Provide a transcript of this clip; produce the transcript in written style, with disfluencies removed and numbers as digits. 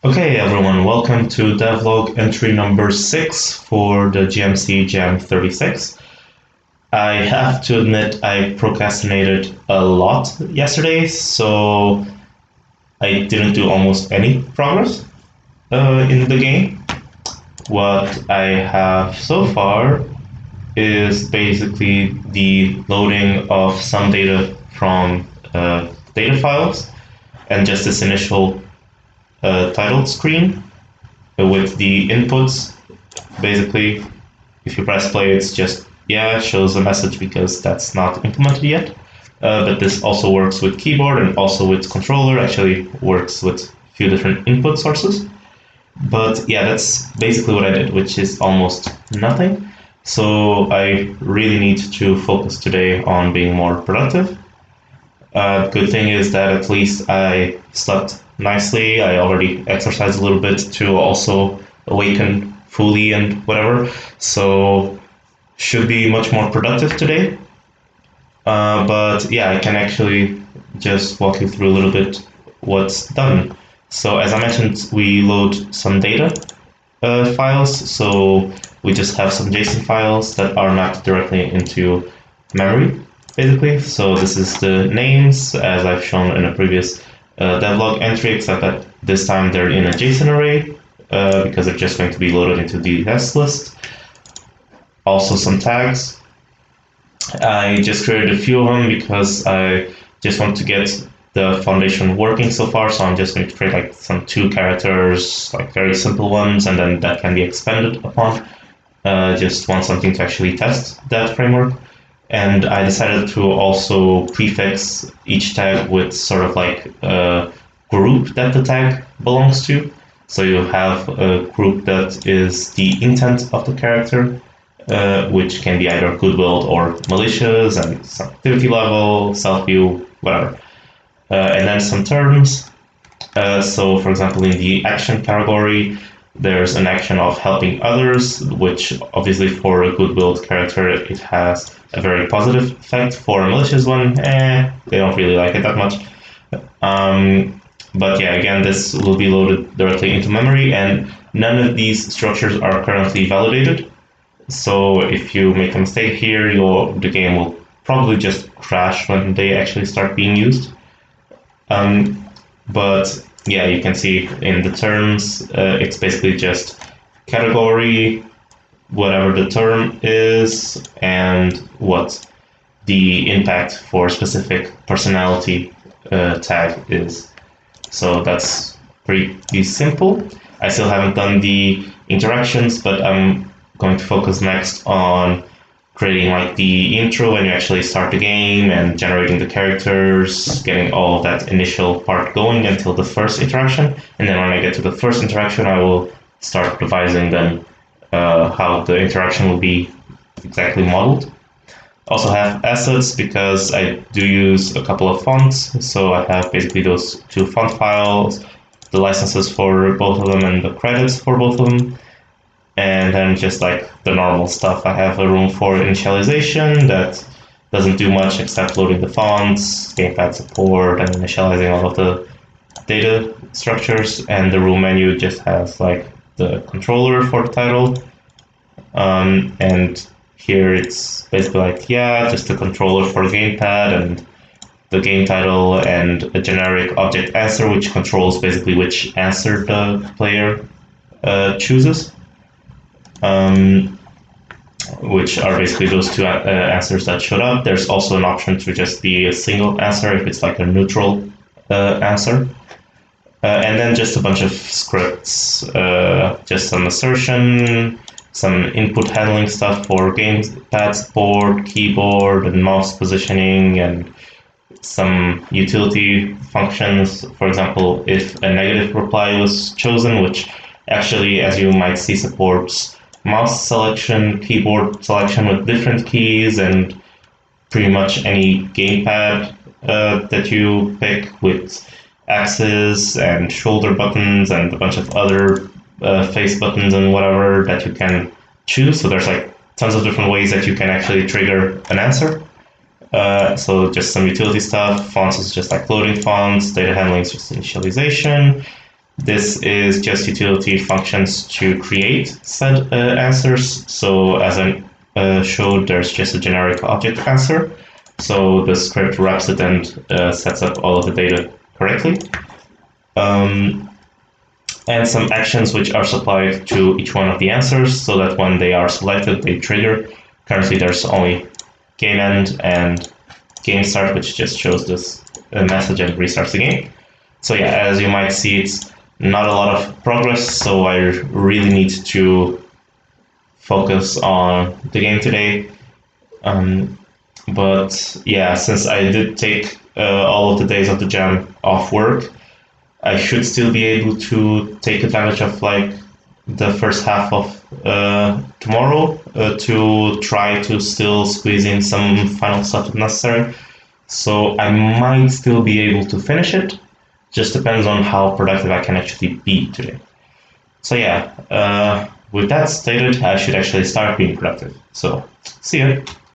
Okay, everyone, welcome to Devlog entry number 6 for the GMC JAM 36. I have to admit I procrastinated a lot yesterday, so I didn't do almost any progress in the game. What I have so far is basically the loading of some data from data files and just this initial title screen with the inputs. Basically, if you press play, it's just, yeah, it shows a message because that's not implemented yet. But this also works with keyboard and also with controller, actually works with a few different input sources. But yeah, that's basically what I did, which is almost nothing. So I really need to focus today on being more productive. Good thing is that at least I slept nicely. I already exercised a little bit to also awaken fully and whatever. So should be much more productive today. But yeah, I can actually just walk you through a little bit what's done. So as I mentioned, we load some data files. So we just have some JSON files that are mapped directly into memory, basically. So this is the names, as I've shown in a previous devlog entry, except that this time they're in a JSON array because they're just going to be loaded into the test list. Also some tags. I just created a few of them because I just want to get the foundation working so far, so I'm just going to create like some 2 characters, like very simple ones, and then that can be expanded upon. Just want something to actually test that framework. And I decided to also prefix each tag with sort of like a group that the tag belongs to. So you have a group that is the intent of the character, which can be either goodwill or malicious, and some activity level, self-view, whatever. And then some terms. So for example, in the action category, there's an action of helping others, which obviously for a good-willed character, it has a very positive effect. For a malicious one, they don't really like it that much. But yeah, again, this will be loaded directly into memory, and none of these structures are currently validated. So if you make a mistake here, the game will probably just crash when they actually start being used. But yeah, you can see in the terms, it's basically just category, whatever the term is, and what the impact for specific personality tag is. So that's pretty simple. I still haven't done the interactions, but I'm going to focus next on creating like the intro when you actually start the game and generating the characters, getting all of that initial part going until the first interaction. And then when I get to the first interaction, I will start devising then how the interaction will be exactly modeled. Also have assets because I do use a couple of fonts. So I have basically those 2 font files, the licenses for both of them and the credits for both of them. And then just like the normal stuff, I have a room for initialization that doesn't do much except loading the fonts, gamepad support, and initializing all of the data structures. And the room menu just has like the controller for the title. And here it's basically like, yeah, just the controller for the gamepad and the game title and a generic object answer, which controls basically which answer the player chooses. Which are basically those 2 answers that showed up. There's also an option to just be a single answer if it's like a neutral answer. And then just a bunch of scripts, just some assertion, some input handling stuff for gamepad support, keyboard, and mouse positioning, and some utility functions. For example, if a negative reply was chosen, which actually, as you might see, supports mouse selection, keyboard selection with different keys, and pretty much any gamepad that you pick with axes and shoulder buttons and a bunch of other face buttons and whatever that you can choose. So there's like tons of different ways that you can actually trigger an answer. So just some utility stuff. Fonts is just like loading fonts. Data handling is just initialization. This is just utility functions to create said answers. So as I showed, there's just a generic object answer. So the script wraps it and sets up all of the data correctly. And some actions which are supplied to each one of the answers so that when they are selected, they trigger. Currently, there's only game end and game start, which just shows this message and restarts the game. So yeah, as you might see, it's not a lot of progress, so I really need to focus on the game today. But yeah, since I did take all of the days of the jam off work, I should still be able to take advantage of like the first half of tomorrow to try to still squeeze in some final stuff if necessary. So I might still be able to finish it. Just depends on how productive I can actually be today. So yeah, with that stated, I should actually start being productive. So see you.